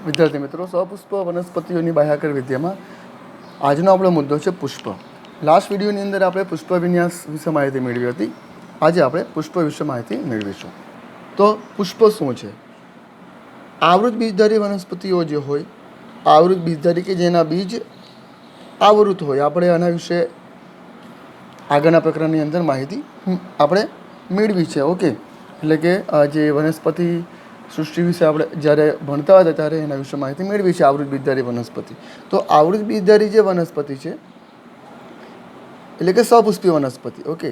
વિદ્યાર્થી મિત્રો, સપુષ્પ વનસ્પતિઓની બાહ્યાકાર વિદ્યામાં આજનો આપણો મુદ્દો છે પુષ્પ. લાસ્ટ વિડીયોની અંદર આપણે પુષ્પ વિન્યાસ વિશે માહિતી મેળવી હતી. આજે આપણે પુષ્પ વિશે માહિતી મેળવીશું. તો પુષ્પ શું છે? આવૃત બીજધારી વનસ્પતિઓ જે હોય, આવૃત બીજધારી કે જેના બીજ આવૃત હોય, આપણે આના વિશે આગળના પ્રકરણની અંદર માહિતી આપણે મેળવી છે. ઓકે, એટલે કે જે વનસ્પતિ સૃષ્ટિ વિશે આપણે જ્યારે ભણતા હતા ત્યારે એના વિશે માહિતી મેળવી છે, આવૃત બીજધારી વનસ્પતિ. તો આવૃત બીજધારી જે વનસ્પતિ છે એટલે કે સપુષ્પી વનસ્પતિ, ઓકે,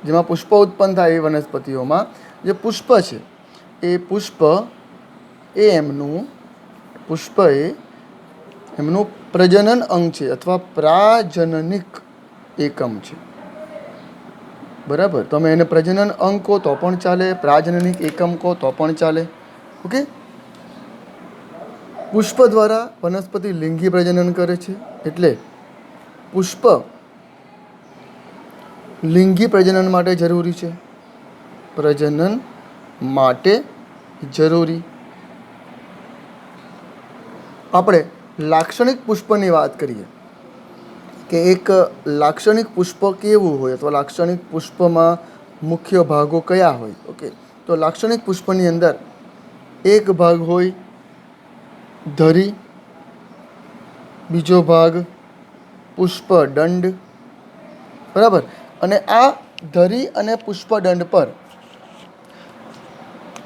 જેમાં પુષ્પ ઉત્પન્ન થાય એ વનસ્પતિઓમાં જે પુષ્પ છે એ પુષ્પ એ એમનું પ્રજનન અંગ છે અથવા પ્રાજનનિક એકમ છે. બરાબર, તમે એને પ્રજનન અંગ કહો તો પણ ચાલે, પ્રાજનનિક એકમ કહો તો પણ ચાલે. ઓકે, પુષ્પ દ્વારા વનસ્પતિ લિંગી પ્રજનન કરે છે, એટલે પુષ્પ લિંગી પ્રજનન માટે જરૂરી છે. પ્રજનન માટે જરૂરી. આપણે લાક્ષણિક પુષ્પની વાત કરીએ કે એક લાક્ષણિક પુષ્પ કેવું હોય અથવા લાક્ષણિક પુષ્પમાં મુખ્ય ભાગો કયા હોય. ઓકે, તો લાક્ષણિક પુષ્પની અંદર એક ભાગ હોય ધરી, બીજો ભાગ પુષ્પદંડ. બરાબર, અને આ ધરી અને પુષ્પદંડ પર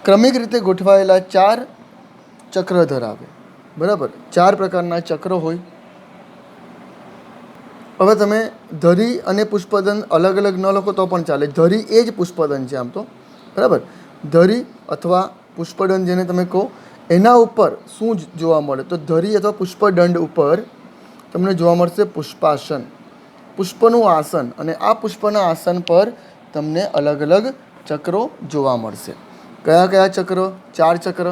ક્રમિક રીતે ગોઠવાયેલા 4 ચક્ર ધરાવે. બરાબર, 4 પ્રકારના ચક્ર હોય. હવે તમે ધરી અને પુષ્પદંડ અલગ અલગ ન લખો તો પણ ચાલે. ધરી એ જ પુષ્પદંડ છે આમ તો. બરાબર, ધરી અથવા પુષ્પદંડ જેને તમે કહો, એના ઉપર શું જોવા મળે? તો ધરી અથવા પુષ્પદંડ ઉપર તમને જોવા મળશે પુષ્પાસન, પુષ્પનું આસન, અને આ પુષ્પના આસન પર તમને અલગ અલગ ચક્રો જોવા મળશે. કયા કયા ચક્ર? 4 ચક્ર.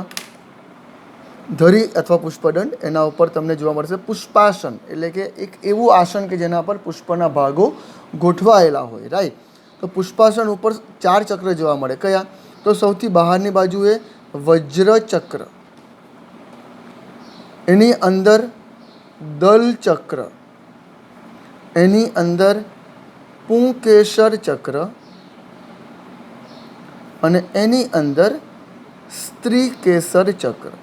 ધરી અથવા પુષ્પદંડ, એના ઉપર તમને જોવા મળશે પુષ્પાસન, એટલે કે એક એવું આસન કે જેના પર પુષ્પના ભાગો ગોઠવાયેલા હોય. રાઈટ, તો પુષ્પાસન ઉપર 4 ચક્ર જોવા મળે. કયા? તો સૌથી બહારની બાજુએ વજ્ર ચક્ર, એની અંદર દલ ચક્ર, એની અંદર પુંકેસર ચક્ર, અને એની અંદર સ્ત્રીકેસર ચક્ર.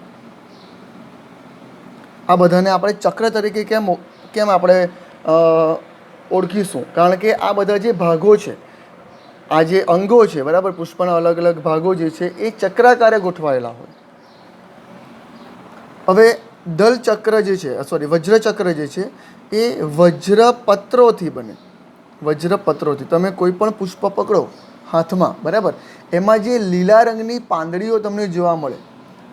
આ બધાને આપણે ચક્ર તરીકે કેમ આપણે ઓળખીશું? કારણ કે આ બધા જે ભાગો છે, આ જે અંગો છે, બરાબર, પુષ્પના અલગ અલગ ભાગો જે છે એ ચક્રાકારે ગોઠવાયેલા હોય. હવે દલ ચક્ર જે છે, વજ્ર ચક્ર જે છે એ વજ્રપત્રોથી બને. વજ્રપત્રોથી તમે કોઈ પણ પુષ્પ પકડો હાથમાં, બરાબર, એમાં જે લીલા રંગની પાંદડીઓ તમને જોવા મળે,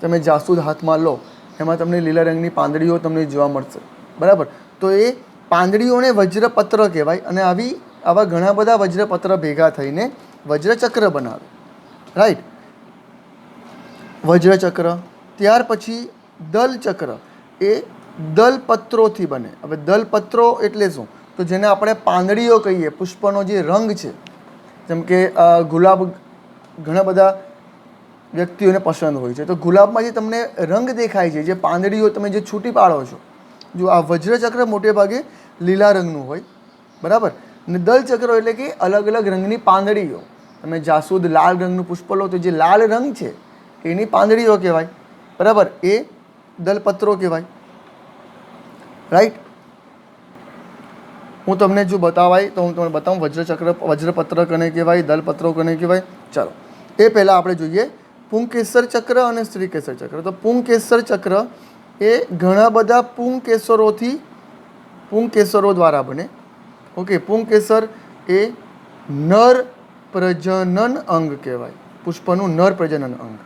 તમે જાસૂદ હાથમાં લો, એમાં તમને લીલા રંગની પાંદડીઓ તમને જોવા મળશે. બરાબર, તો એ પાંદડીઓને વજ્રપત્ર કહેવાય, અને આવા ઘણા બધા વજ્રપત્ર ભેગા થઈને વજ્રચક્ર બનાવે. રાઈટ, વજ્રચક્ર. ત્યાર પછી દલચક્ર, એ દલપત્રોથી બને. હવે દલપત્રો એટલે શું? તો જેને આપણે પાંદડીઓ કહીએ, પુષ્પનો જે રંગ છે, જેમ કે ગુલાબ ઘણા બધા વ્યક્તિઓને પસંદ હોય છે, તો ગુલાબમાં જે તમને રંગ દેખાય છે, જે પાંદડીઓ તમે જે છૂટી પાડો છો, જો આ વજ્રચક્ર મોટે ભાગે લીલા રંગનું હોય. બરાબર, અને દલચક્ર એટલે કે અલગ અલગ રંગની પાંદડીઓ. તમે જાસૂદ લાલ રંગનું પુષ્પ લો તો જે લાલ રંગ છે એની પાંદડીઓ કહેવાય. બરાબર, એ દલપત્રો કહેવાય. રાઈટ, હું તમને જો બતાવાય તો હું તમને બતાવું વજ્રપત્ર કોને કહેવાય, દલપત્રો કોને કહેવાય. ચાલો, એ પહેલાં આપણે જોઈએ પુંકેસર ચક્ર અને સ્ત્રીકેસર ચક્ર. તો પુંકેસર ચક્ર એ ઘણા બધા પુંકેસરો દ્વારા બને. ઓકે, પુંકેસર એ નર પ્રજનન અંગ કહેવાય, પુષ્પનું નર પ્રજનન અંગ.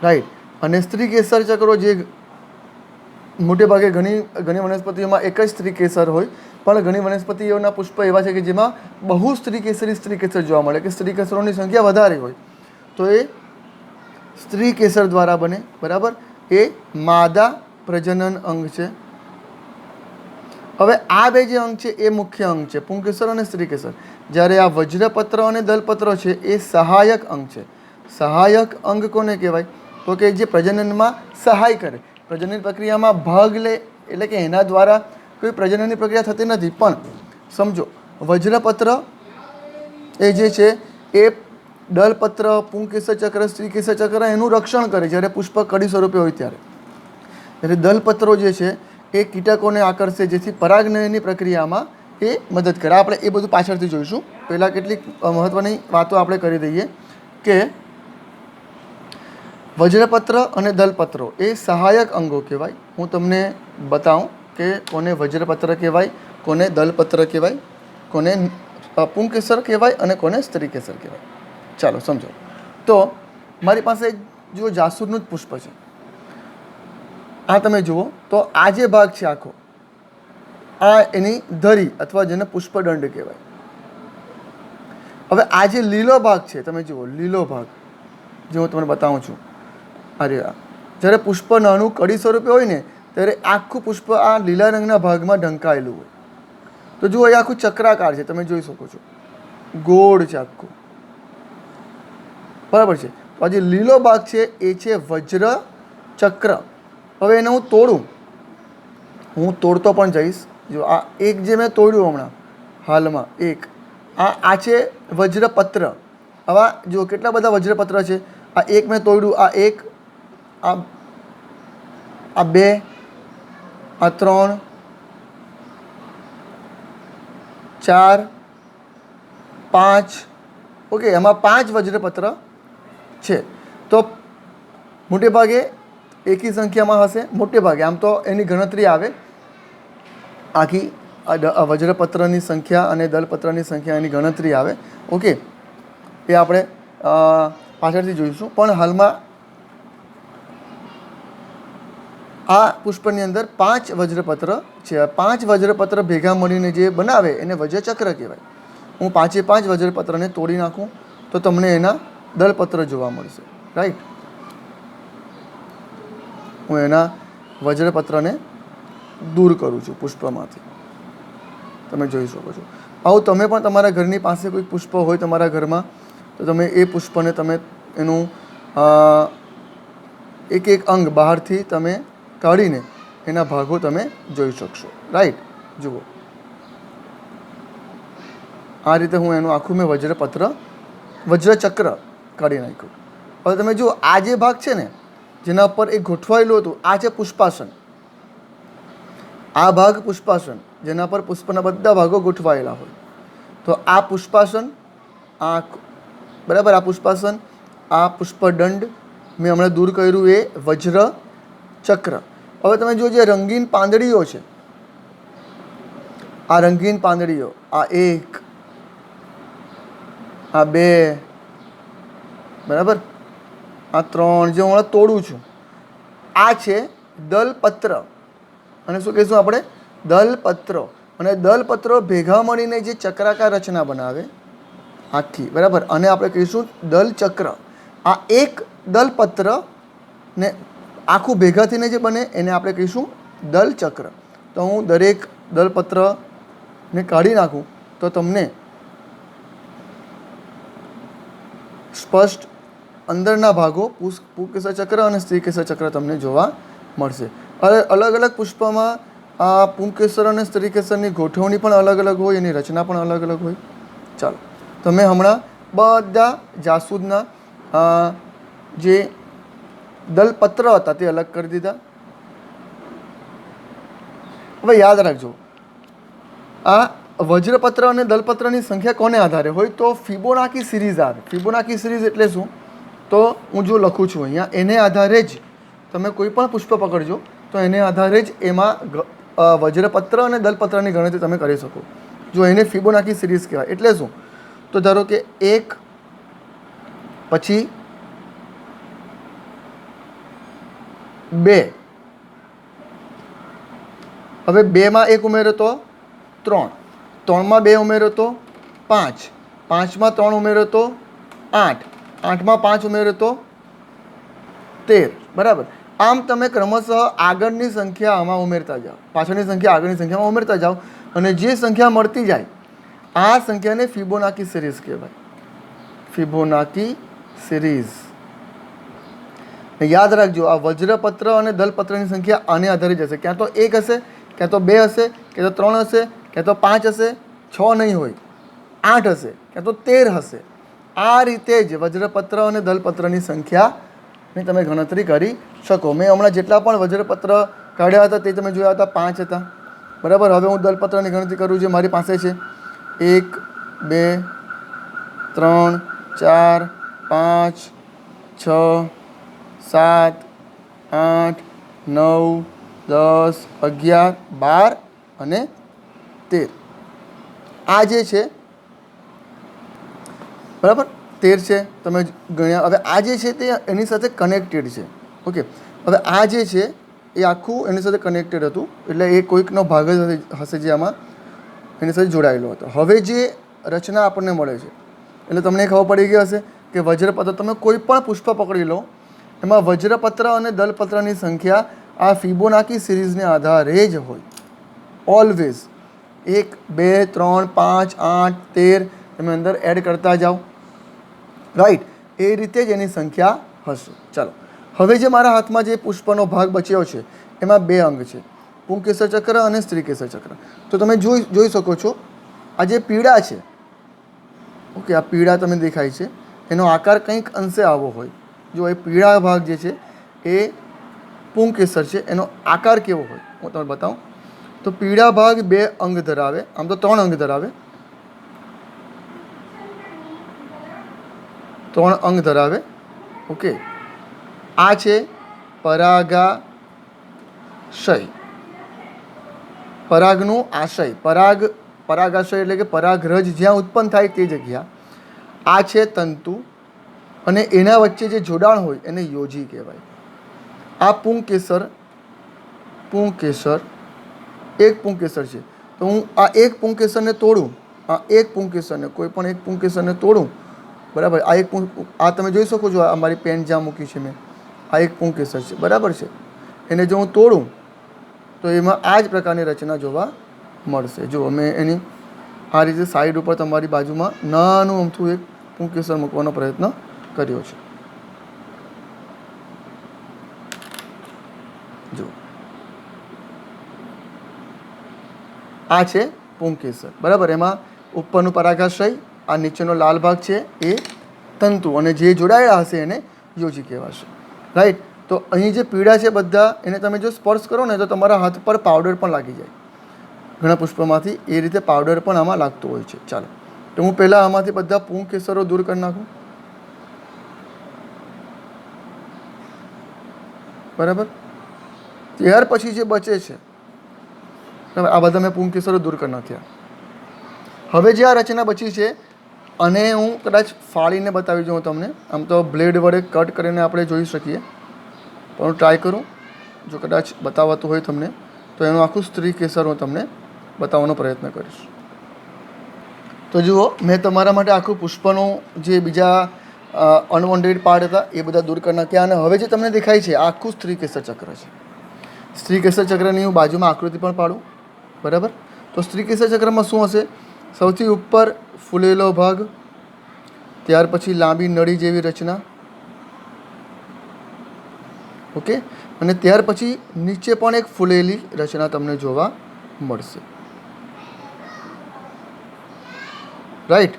રાઈટ, અને સ્ત્રીકેસર ચક્રો જે મોટે ભાગે ઘણી વનસ્પતિઓમાં એક જ સ્ત્રીકેસર હોય, પણ ઘણી વનસ્પતિઓના પુષ્પ એવા છે કે જેમાં બહુ સ્ત્રીકેસર જોવા મળે, કે સ્ત્રીકેસરોની સંખ્યા વધારે હોય, તો એ સ્ત્રીકેસર દ્વારા બને. બરાબર, એ માદા પ્રજનન અંગ છે. હવે આ બે જે અંગ છે એ મુખ્ય અંગ છે, પુંકેસર અને સ્ત્રીકેસર. જ્યારે આ વજ્રપત્ર અને દલપત્ર છે એ સહાયક અંગ છે. સહાયક અંગ કોને કહેવાય? તો કે જે પ્રજનનમાં સહાય કરે, પ્રજનન પ્રક્રિયામાં ભાગ લે, એટલે કે એના દ્વારા કોઈ પ્રજનનની પ્રક્રિયા થતી નથી. પણ સમજો વજ્રપત્ર એ જે છે એ દલપત્ર, પુંકેસર ચક્ર, સ્ત્રીકેસર ચક્ર એનું રક્ષણ કરે જ્યારે પુષ્પ કડી સ્વરૂપે હોય ત્યારે. જ્યારે દલપત્રો જે છે એ કીટકોને આકર્ષે, જેથી પરાગનયનની પ્રક્રિયામાં એ મદદ કરે. આપણે એ બધું પાછળથી જોઈશું. પહેલાં કેટલીક મહત્ત્વની વાતો આપણે કરી દઈએ કે વજ્રપત્ર અને દલપત્રો એ સહાયક અંગો કહેવાય. હું તમને બતાવું કે કોને વજ્રપત્ર કહેવાય, કોને દલપત્ર કહેવાય, કોને પુંકેસર કહેવાય અને કોને સ્ત્રીકેસર કહેવાય. ચાલો સમજો. તો મારી પાસે જો જાસૂદનું જ પુષ્પ છે, આ તમે જુઓ તો આ જે ભાગ છે આખો, આ એની ધરી અથવા જેને પુષ્પદંડ કહેવાય. હવે આ જે લીલો ભાગ છે તમે જુઓ, લીલો ભાગ જે હું તમને બતાવું છું, અરે જ્યારે પુષ્પ નાનું કડી સ્વરૂપે હોય ને ત્યારે આખું પુષ્પ આ લીલા રંગના ભાગમાં ઢંકાયેલું હોય. તો જુઓ એ આખું ચક્રાકાર છે, તમે જોઈ શકો છો, ગોળ છે આખું, બરાબર છે. તો આ જે લીલો ભાગ છે એ છે વજ્ર ચક્ર. હવે એને હું તોડું, હું તોડતો પણ જઈશ. જો આ એક જે મેં તોડ્યું હમણાં હાલમાં એક, આ છે વજ્રપત્ર. હવે જો કેટલા બધા વજ્રપત્ર છે, આ એક મેં તોડ્યું, આ એક, આ બે, આ 3, 4, 5, ઓકે, એમાં 5 વજ્રપત્ર છે. તો મોટે ભાગે એકી સંખ્યામાં હશે, મોટે ભાગે. આમ તો એની ગણતરી આવે આખી વજ્રપત્રની સંખ્યા અને દલપત્રની સંખ્યા, એની ગણતરી આવે. ઓકે, એ આપણે પાછળથી જોઈશું. પણ હાલમાં આ પુષ્પની અંદર 5 વજ્રપત્ર છે. 5 વજ્રપત્ર ભેગા મળીને જે બનાવે એને વજ્રચક્ર કહેવાય. હું 5 વજ્રપત્રને તોડી નાખું તો તમને એના દલપત્ર જોવા મળશે, રાઈટ. હું એના વજ્રપત્રને દૂર કરું છું પુષ્પમાંથી, તમે જોઈ શકો છો. આવું તમે પણ તમારા ઘરની પાસે કોઈ પુષ્પ હોય તમારા ઘરમાં, તો તમે એ પુષ્પને તમે એનું એક એક અંગ બહારથી તમે કાઢીને એના ભાગો તમે જોઈ શકશો, રાઈટ. જુઓ આ રીતે હું એનું આખું મેં વજ્રચક્ર કાઢી નાખ્યું. હવે તમે જુઓ આ જે ભાગ છે ને જેના પર એ ગોઠવાયેલું હતું, આ છે પુષ્પાસન. આ ભાગ પુષ્પાસન, જેના પર પુષ્પના બધા ભાગો ગોઠવાયેલા હોય. તો આ પુષ્પાસન, આ બરાબર, આ પુષ્પાસન, આ પુષ્પદંડ મેં હમણાં દૂર કર્યું એ વજ્રચક્ર. હવે તમે જુઓ જે રંગીન પાંદડીઓ છે, આ રંગીન પાંદડીઓ, આ 1, આ 2, બરાબર, આ 3 જે હું હમણાં તોડું છું, આ છે દલપત્ર. અને શું કહીશું આપણે? દલપત્રો. અને દલપત્રો ભેગા મળીને જે ચક્રાકાર રચના બનાવે આખી, બરાબર, અને આપણે કહીશું દલચક્ર. આ એક દલપત્ર ને આખું ભેગા થઈને જે બને એને આપણે કહીશું દલચક્ર. તો હું દરેક દલપત્રને કાઢી નાખું તો તમને સ્પષ્ટ અંદરના ભાગો પુંકેસર ચક્ર અને સ્ત્રીકેસર ચક્ર તમને જોવા મળશે. હવે અલગ અલગ પુષ્પમાં આ પુંકેસર અને સ્ત્રીકેસરની ગોઠવણી પણ અલગ અલગ હોય, એની રચના પણ અલગ અલગ હોય. ચાલો, તમે હમણાં બધા જાસૂદના જે દલપત્ર હતા તે અલગ કરી દીધા. હવે યાદ રાખજો, આ વજ્રપત્ર અને દલપત્રની સંખ્યા કોને આધારે હોય? તો ફિબોનાકી સિરીઝ આવે. ફિબોનાકી સિરીઝ એટલે શું? તો હું જો લખું છું અહીંયા, એને આધારે જ તમે કોઈ પણ પુષ્પ પકડજો તો એને આધારે જ એમાં વજ્રપત્ર અને દલપત્રની ગણતરી તમે કરી શકો. જો એને ફિબોનાકી સિરીઝ કહેવાય. એટલે શું? તો ધારો કે 1, પછી 2, હવે 2માં 1 ઉમેરો તો 3, 3માં 2 ઉમેરો તો 5, 5માં 3 ઉમેરો તો 8, 8માં 5 ઉમેરો તો 13, બરાબર. આમ તમે ક્રમશઃ આગળની સંખ્યા આમાં ઉમેરતા જાઓ, પાછળની સંખ્યા આગળની સંખ્યામાં ઉમેરતા જાઓ, અને જે સંખ્યા મળતી જાય આ સંખ્યાને ફિબોનાકી સિરીઝ કહેવાય. Fibonacci series. ને યાદ રાખજો, આ વજ્રપત્ર અને દલપત્રની સંખ્યા આને આધારે જશે. ક્યાં તો 1 હશે, ક્યાં તો 2 હશે, ક્યાં તો 3 હશે, ક્યાં તો 5 હશે, 6 નહીં હોય, 8 હશે, ક્યાં તો 13 હશે. આ રીતે જ વજ્રપત્ર અને દલપત્રની સંખ્યાની તમે ગણતરી કરી શકો. મેં હમણાં જેટલા પણ વજ્રપત્ર કાઢ્યા હતા તે તમે જોયા હતા 5 હતા, બરાબર. હવે હું દલપત્રની ગણતરી કરું, જે મારી પાસે છે 1 2 3 4 5 6 7 8 9 10 11 12 અને 13. આ જે છે બરાબર 13 છે, તમે ગણ્યા. હવે આ જે છે તે એની સાથે કનેક્ટેડ છે. ઓકે, હવે આ જે છે એ આખું એની સાથે કનેક્ટેડ હતું, એટલે એ કોઈકનો ભાગ જ હશે જે આમાં એની સાથે જોડાયેલો હતો. હવે જે રચના આપણને મળે છે એટલે તમને ખબર પડી ગઈ હશે કે વજ્રપત્ર, તમે કોઈ પણ પુષ્પ પકડી લો એમાં વજ્રપત્ર અને દલપત્રની સંખ્યા આ ફિબોનાકી સિરીઝને આધારે જ હોય, ઓલવેઝ. 1 2 3 5 8 13 તમે અંદર એડ કરતા જાઓ, રાઈટ. એ રીતે જ એની સંખ્યા હશે. ચાલો, હવે જે મારા હાથમાં જે પુષ્પનો ભાગ બચ્યો છે એમાં 2 અંગ છે, પુંકેસર ચક્ર અને સ્ત્રીકેસર ચક્ર. તો તમે જોઈ શકો છો આ જે પીળા છે, ઓકે, આ પીળા તમે દેખાય છે, એનો આકાર કંઈક અંશે આવો હોય. જો એ પીળા ભાગ જે છે એ પુંકેસર છે, એનો આકાર કેવો હોય હું તમને બતાવું. તો પીળા ભાગ 2 અંગ ધરાવે, આમ તો 3 અંગ ધરાવે, 3 અંગ ધરાવે. ઓકે, આ છે પરાગાશય, પરાગનું આશય, પરાગાશય એટલે કે પરાગરજ જ્યાં ઉત્પન્ન થાય તે જગ્યા. આ છે તંતુ અને એના વચ્ચે જે જોડાણ હોય એને યોજી કહેવાય. આ પુંકેસર, એક પુંકેસર છે. તો હું આ એક પુંકેસરને તોડું, આ એક પુંકેસરને, કોઈ પણ એક પુંકેસરને તોડું, બરાબર. આ તમે જોઈ શકો છો, આ મારી પેન જ્યાં મૂકી છે મેં, આ એક પુંકેસર છે, બરાબર છે. એને જો હું તોડું તો એમાં આ જ પ્રકારની રચના જોવા મળશે. જો મેં એની આ રીતે સાઈડ ઉપર તમારી બાજુમાં નાનું અમથું એક પુંકેસર મૂકવાનો પ્રયત્ન કર્યો છે. જો આ છે પુંકેસર, બરાબર. એમાં ઉપરનું પરાગાશય, આ નીચેનો લાલ ભાગ છે એ તંતુ, અને જે જોડાયેલા હશે એને યોજી કહેવાશે, રાઈટ. તો અહીં જે પીળા છે બધા, એને તમે જો સ્પર્શ કરો ને તો તમારા હાથ પર પાવડર પણ લાગી જાય. ઘણા પુષ્પમાંથી એ રીતે પાવડર પણ આમાં લાગતો હોય છે. ચાલો, તો હું પહેલાં આમાંથી બધા પુંકેસરો દૂર કરી નાખું, બરાબર. ત્યાર પછી જે બચે છે, આ બધા મેં પુંકેસરો દૂર કરી નાખ્યા. હવે જે આ રચના બચી છે અને હું કદાચ ફાડીને બતાવી દઉં તમને. આમ તો બ્લેડ વડે કટ કરીને આપણે જોઈ શકીએ, પણ હું ટ્રાય કરું, જો કદાચ બતાવાતું હોય તમને તો એનું આખું સ્ત્રીકેસર હું તમને બતાવવાનો પ્રયત્ન કરીશ. તો જુઓ, મેં તમારા માટે આખું પુષ્પનું જે બીજા અનવોન્ટેડ પાર્ટ હતા એ બધા દૂર કરી નાખ્યા. અને હવે જે તમને દેખાય છે આખું સ્ત્રીકેસર ચક્ર છે. સ્ત્રીકેસર ચક્રની હું બાજુમાં આકૃતિ પણ પાડું, બરાબર. તો સ્ત્રીકેસર ચક્રમાં શું હશે? સૌથી ઉપર ફૂલેલો ભાગ, ત્યાર પછી લાંબી નળી જેવી રચના, ઓકે, અને ત્યાર પછી નીચે પણ એક ફૂલેલી રચના તમને જોવા મળશે, રાઈટ.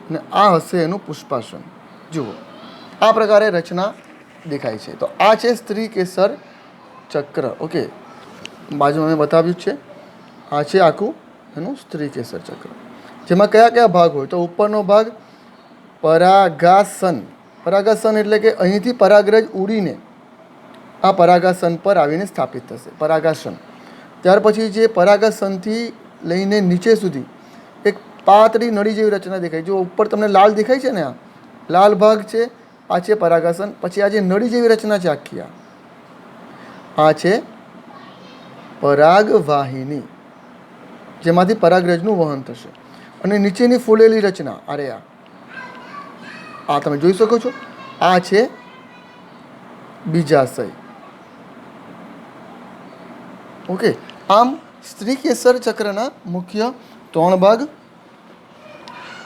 અને આ હશે એનું પુષ્પાસન. જુઓ, આ પ્રકારે રચના દેખાય છે. તો આ છે સ્ત્રીકેસર ચક્ર. ઓકે, બાજુમાં મેં બતાવ્યું છે, આ છે આખું એનું સ્ત્રીકેસર ચક્ર, જેમાં કયા કયા ભાગ હોય. તો ઉપરનો ભાગ પરાગાસન, પરાગાસન એટલે કે અહીંથી પરાગરજ ઉડીને આ પરાગાસન પર આવીને સ્થાપિત થશે, પરાગાસન. ત્યાર પછી જે પરાગાસનથી લઈને નીચે સુધી એક પાતળી નળી જેવી રચના દેખાય. જો ઉપર તમને લાલ દેખાય છે ને, આ લાલ ભાગ છે, આ છે પરાગાસન. પછી આ જે નળી જેવી રચના છે આખી, આ છે પરાગવાહિની, જેમાંથી પરાગરજનું વહન થશે. અને નીચેની ફૂલેલી રચના, અરે આ તમે જોઈ શકો છો, આ છે બીજાશય. ઓકે, આમ સ્ત્રીકેસર ચક્રના મુખ્ય 3 ભાગ: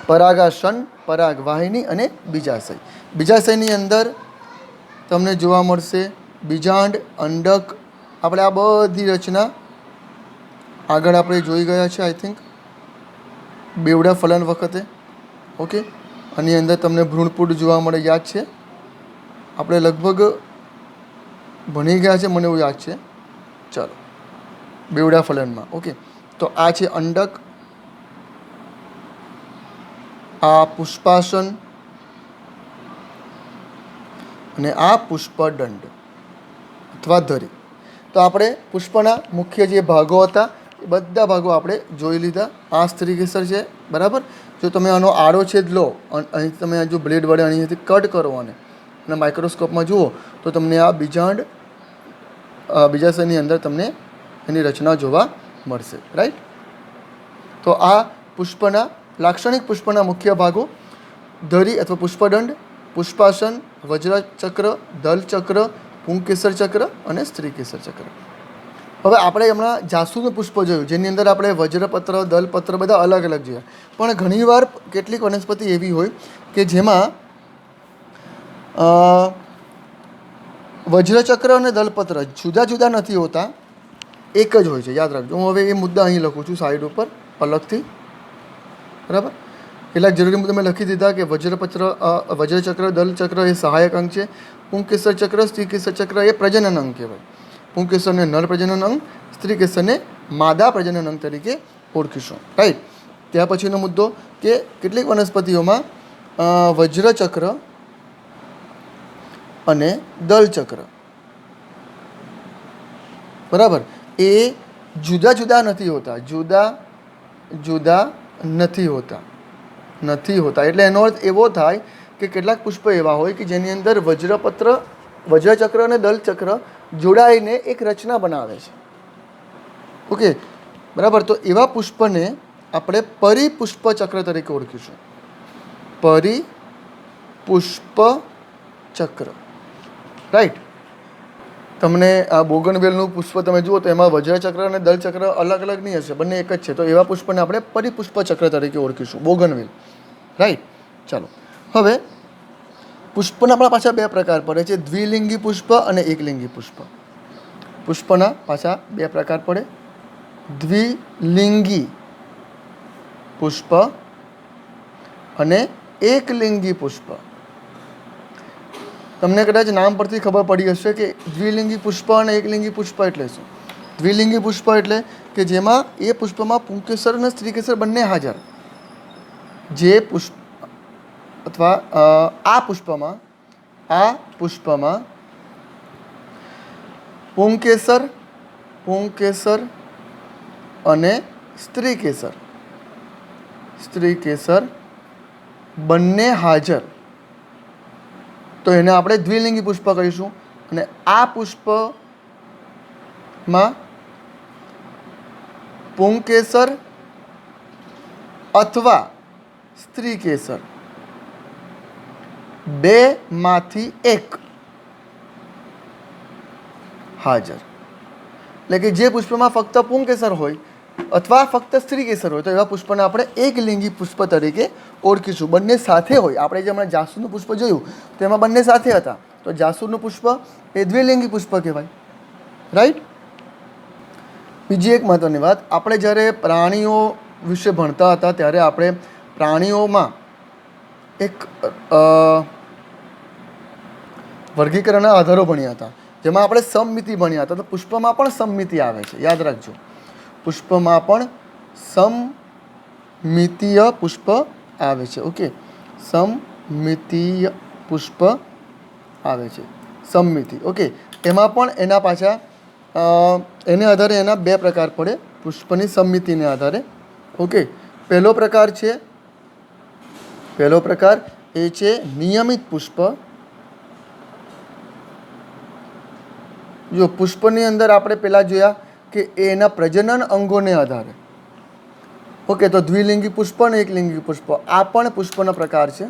પરાગાસન, પરાગવાહિની અને બીજાશય. બીજાશયની અંદર તમને જોવા મળશે બીજાંડ, અંડક. આપણે આ બધી રચના આગળ આપણે જોઈ ગયા છે આઈ થિંક બેવડા ફલન વખતે. ઓકે, આની અંદર તમને ભ્રૂણપૂડ જોવા મળે, યાદ છે? આપણે લગભગ ભણી ગયા છે, મને એવું યાદ છે. ચાલો, બેવડા ફલનમાં. ઓકે, તો આ છે અંડક, આ પુષ્પાસન અને આ પુષ્પદંડ અથવા ધરી. તો આપણે પુષ્પના મુખ્ય જે ભાગો હતા એ બધા ભાગો આપણે જોઈ લીધા. આ સ્ત્રીકેસર છે, બરાબર. જો તમે આનો આડો છેદ લો, અહીં તમે જો બ્લેડ વડે અહીંયાથી કટ કરો અને માઇક્રોસ્કોપમાં જુઓ તો તમને આ બીજાશયની અંદર તમને એની રચના જોવા મળશે, રાઈટ. તો આ પુષ્પના લાક્ષણિક પુષ્પના મુખ્ય ભાગો ધરી અથવા પુષ્પદંડ, પુષ્પાસન, વજ્રચક્ર, દલચક્ર, પુંકેસર ચક્ર અને સ્ત્રીકેસર ચક્ર. હવે આપણે હમણાં જાસૂદનું પુષ્પ જોયું, જેની અંદર આપણે વજ્રપત્ર, દલપત્ર બધા અલગ અલગ જોયા. પણ ઘણીવાર કેટલીક વનસ્પતિ એવી હોય કે જેમાં વજ્રચક્ર અને દલપત્ર જુદા જુદા નથી હોતા, એક જ હોય છે. યાદ રાખજો. હું હવે એ મુદ્દા અહીં લખું છું સાઈડ ઉપર અલગથી, બરાબર. કેટલાક જરૂરી મુદ્દા મેં લખી દીધા કે વજ્રચક્ર, દલચક્ર એ સહાયક અંગ છે. પુંકેસર ચક્ર, સ્ત્રીકેસર ચક્ર એ પ્રજનન અંગ કહેવાય. પુંકેસરને નર પ્રજનન અંગ, સ્ત્રીકેસરને માદા પ્રજનન અંગ તરીકે ઓળખીશું, રાઈટ. ત્યાર પછીનો મુદ્દો કે કેટલીક વનસ્પતિઓમાં વજ્રચક્ર અને દલચક્ર, બરાબર, એ જુદા જુદા નથી હોતા. નથી હોતા એટલે એનો અર્થ એવો થાય કે કેટલાક પુષ્પ એવા હોય કે જેની અંદર વજ્રચક્ર અને દલચક્ર જોડાઈને એક રચના બનાવે છે. ઓકે, બરાબર. તો એવા પુષ્પને આપણે પરિપુષ્પ ચક્ર તરીકે ઓળખીશું. પરિપુષ્પ ચક્ર, રાઈટ. તમને આ બોગનવેલનું પુષ્પ તમે જુઓ તો એમાં વજ્રચક્ર અને દલચક્ર અલગ અલગ નહીં હશે, બંને એક જ છે. તો એવા પુષ્પને આપણે પરિપુષ્પ ચક્ર તરીકે ઓળખીશું, બોગનવેલ, રાઈટ. ચાલો, હવે પુષ્પના આપણા પાછા બે પ્રકાર પડે છે, દ્વિલિંગી પુષ્પ અને એકલિંગી પુષ્પ. પુષ્પના પાછા બે પ્રકાર પડે, દ્વિલિંગી પુષ્પ અને એકલિંગી પુષ્પ. તમને કદાચ નામ પરથી ખબર પડી હશે કે દ્વિલિંગી પુષ્પ અને એકલિંગી પુષ્પ એટલે શું. દ્વિલિંગી પુષ્પ એટલે કે જેમાં એ પુષ્પમાં પુંકેસર અને સ્ત્રીકેસર બંને હાજર. જે પુષ્પ અથવા આ પુષ્પમાં પુંકેસર અને સ્ત્રીકેસર બંને હાજર, તો એને આપણે દ્વિલિંગી પુષ્પ કહીશું. અને આ પુષ્પમાં પુંકેસર અથવા સ્ત્રીકેસર બેમાંથી એક હાજર. એટલે કે જે પુષ્પમાં ફક્ત પુંકેસર હોય અથવા ફક્ત સ્ત્રીકેસર હોય તો એવા પુષ્પને આપણે એકલિંગી પુષ્પ તરીકે ઓળખીશું. બંને સાથે હોય. આપણે જે હમણાં જાસૂદનું પુષ્પ જોયું તો એમાં બંને સાથે હતા, તો જાસૂદનું પુષ્પ એ દ્વિલિંગી પુષ્પ કહેવાય, રાઈટ. બીજી એક મહત્ત્વની વાત, આપણે જ્યારે પ્રાણીઓ વિશે ભણતા હતા ત્યારે આપણે પ્રાણીઓમાં એક વર્ગીકરણના આધારો ભણ્યા હતા, જેમાં આપણે સમમિતિ ભણ્યા હતા. તો પુષ્પમાં પણ સમમિતિ આવે છે, યાદ રાખજો. પુષ્પમાં પણ સમમિતીય પુષ્પ આવે છે. ઓકે, સમમિતીય પુષ્પ આવે છે, સમમિતિ. ઓકે, એમાં પણ એના પાછા એને આધારે એના બે પ્રકાર પડે પુષ્પની સમમિતિને આધારે. ઓકે, પહેલો પ્રકાર એ છે નિયમિત પુષ્પ. જો પુષ્પની અંદર આપણે પહેલાં જોયા કે એના પ્રજનન અંગોને આધારે. ઓકે, તો દ્વિલિંગી પુષ્પ અને એકલિંગી પુષ્પ આ પણ પુષ્પનો પ્રકાર છે.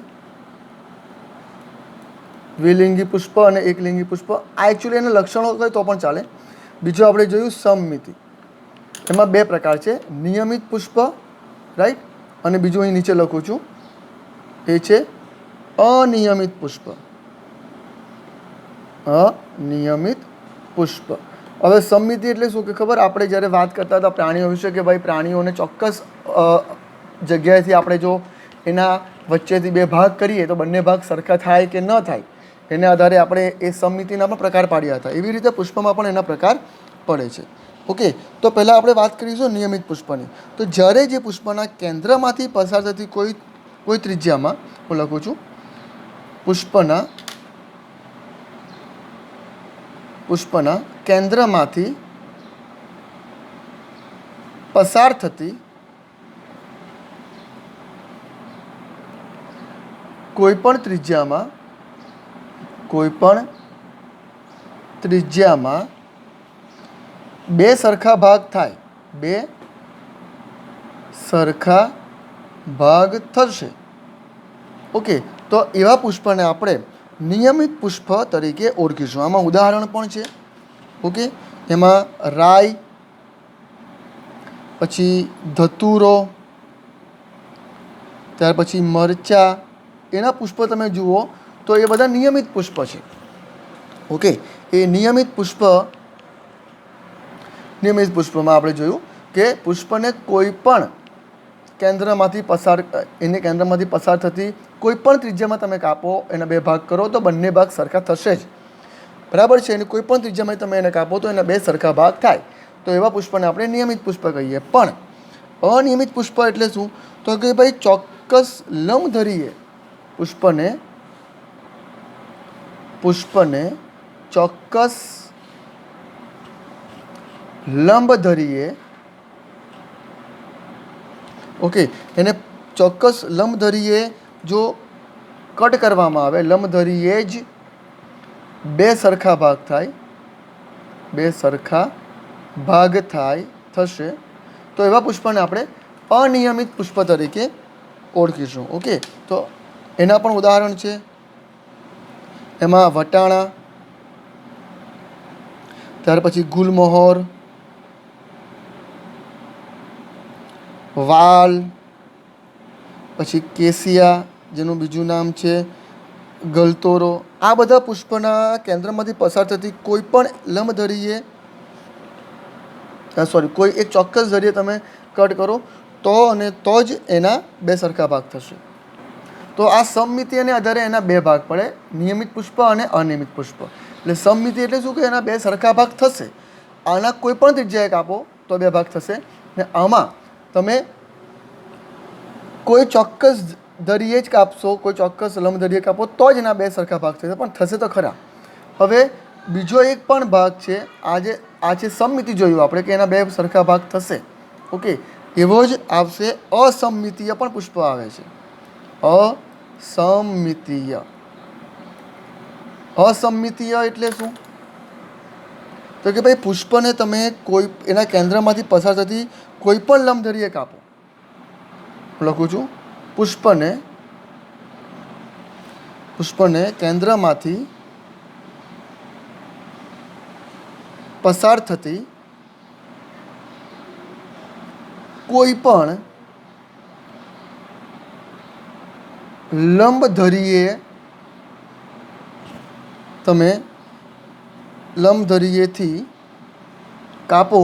દ્વિલિંગી પુષ્પ અને એકલિંગી પુષ્પ આ એકચ્યુઅલી એના લક્ષણો કહે તો પણ ચાલે. બીજું આપણે જોયું સમમિતિ, એમાં બે પ્રકાર છે, નિયમિત પુષ્પ, રાઈટ, અને બીજું અહીં નીચે લખું છું એ છે અનિયમિત પુષ્પ. અનિયમિત પુષ્પ. હવે સમમિતિ એટલે શું કે ખબર, આપણે જ્યારે વાત કરતા હતા પ્રાણીઓ વિશે કે ભાઈ પ્રાણીઓને ચોક્કસ જગ્યાએથી આપણે જો એના વચ્ચેથી બે ભાગ કરીએ તો બંને ભાગ સરખા થાય કે ન થાય એના આધારે આપણે એ સમમિતિના પણ પ્રકાર પાડ્યા હતા. એવી રીતે પુષ્પમાં પણ એના પ્રકાર પડે છે. ઓકે, તો પહેલાં આપણે વાત કરીશું નિયમિત પુષ્પની. તો જ્યારે જે પુષ્પના કેન્દ્રમાંથી પસાર થતી કોઈ ત્રિજ્યામાં, હું લખું છું, પુષ્પના કેન્દ્રમાંથી પસાર થતી કોઈપણ ત્રિજ્યામાં બે સરખા ભાગ થાય, બે સરખા ભાગ થશે. ઓકે, તો એવા પુષ્પને આપણે નિયમિત પુષ્પ તરીકે ઓળખીશું. આમાં ઉદાહરણ પણ છે. ઓકે, એમાં રાઈ, પછી ધતુરો, ત્યાર પછી મરચા, એના પુષ્પ તમે જુઓ તો એ બધા નિયમિત પુષ્પ છે. ઓકે, એ નિયમિત પુષ્પમાં આપણે જોયું કે પુષ્પને કોઈ પણ કેન્દ્રમાંથી પસાર થતી કોઈ પણ ત્રિજ્યામાં તમે કાપો, એના બે ભાગ કરો તો બંને ભાગ સરખા થશે જ. બરાબર છે. અને કોઈ પણ ત્રિજ્યામાં તમે એને કાપો તો એના બે સરખા ભાગ થાય. તો એવા પુષ્પને આપણે નિયમિત પુષ્પ કહીએ. પણ અનિયમિત પુષ્પ એટલે શું? તો કે ભાઈ ચોક્કસ લંબધરીએ પુષ્પને ચોક્કસ લંબધરીએ, ઓકે, એને ચોક્કસ લંબધરીએ જો કટ કરવામાં આવે, લંબધરીએ જ બે સરખા ભાગ થશે તો એવા પુષ્પને આપણે અનિયમિત પુષ્પ તરીકે ઓળખીશું. ઓકે, તો એના પણ ઉદાહરણ છે. એમાં વટાણા, ત્યાર પછી ગુલમોહર, વાલ, પછી કેસિયા જેનું બીજું નામ છે ગલતોરો. આ બધા પુષ્પના કેન્દ્રમાંથી પસાર થતી કોઈ પણ લંબધરીએ કોઈ એક ચોક્કસ ધરીએ તમે કટ કરો તો જ એના બે સરખા ભાગ થશે. તો આ સમમિતિને આધારે એના બે ભાગ પડે, નિયમિત પુષ્પ અને અનિયમિત પુષ્પ. એટલે સમમિતિ એટલે શું કે એના બે સરખા ભાગ થશે. આના કોઈ પણ ત્રિજ્યાએ કાપો તો બે ભાગ થશે, ને આમાં તમે કોઈ ચોક્કસ ધરીએ જ કાપશો, કોઈ ચોક્કસ લંબધરીએ કાપો તો જ એના બે સરખા ભાગ થશે, પણ થશે તો ખરા. હવે બીજો એક પણ ભાગ છે, આ છે સમમિતિ જોયું આપણે કે એના બે સરખા ભાગ થશે. ઓકે, એવો જ આવશે અસમમિતીય પણ પુષ્પ આવે છે. અસમમિતીય એટલે શું? તો કે ભાઈ પુષ્પને તમે એના કેન્દ્રમાંથી પસાર થતી કોઈ પણ લંબધરીએ કાપો. લખું છું, પુષ્પને કેન્દ્રમાંથી પસાર થતી કોઈ પણ લંબધરીએથી કાપો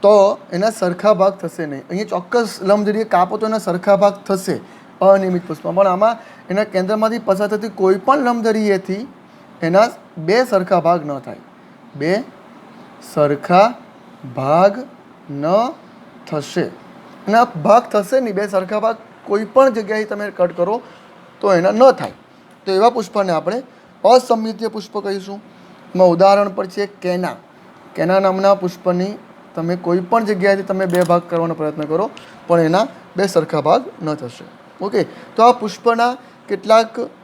તો એના સરખા ભાગ થશે નહીં. અહીંયા ચોક્કસ લંબધરીએ કાપો તો એના સરખા ભાગ થશે અનિયમિત પુષ્પમાં. પણ આમાં એના કેન્દ્રમાંથી પસાર થતી કોઈ પણ લંબધરીએથી એના બે સરખા ભાગ ન થાય, બે સરખા ભાગ ન થશે. એના ભાગ થશે નહીં, બે સરખા ભાગ કોઈ પણ જગ્યાએ તમે કટ કરો તો એના ન થાય. તો એવા પુષ્પને આપણે અસમમિતીય પુષ્પ કહીશું. એમાં ઉદાહરણ પર છે કેના નામના પુષ્પની તમે કોઈ પણ જગ્યાએથી તમે બે ભાગ કરવાનો પ્રયત્ન કરો પણ એના બે સરખા ભાગ ન થશે. ઓકે, તો આ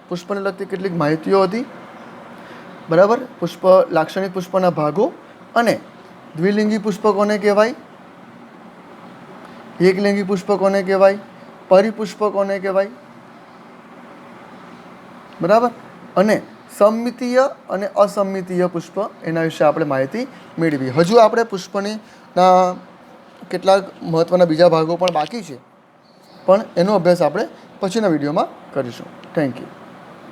પુષ્પને લગતી કેટલીક માહિતીઓ હતી. બરાબર, લાક્ષણિક પુષ્પના ભાગો અને દ્વિલિંગી પુષ્પ કોને કહેવાય, એકલિંગી પુષ્પ કોને કહેવાય, પરિપુષ્પ કોને કહેવાય. બરાબર, અને સમમિતીય અને અસમમિતીય પુષ્પ, એના વિશે આપણે માહિતી મેળવી. હજુ આપણે પુષ્પના કેટલાક મહત્ત્વના બીજા ભાગો પણ બાકી છે, પણ એનો અભ્યાસ આપણે પછીના વિડીયોમાં કરીશું. Thank you.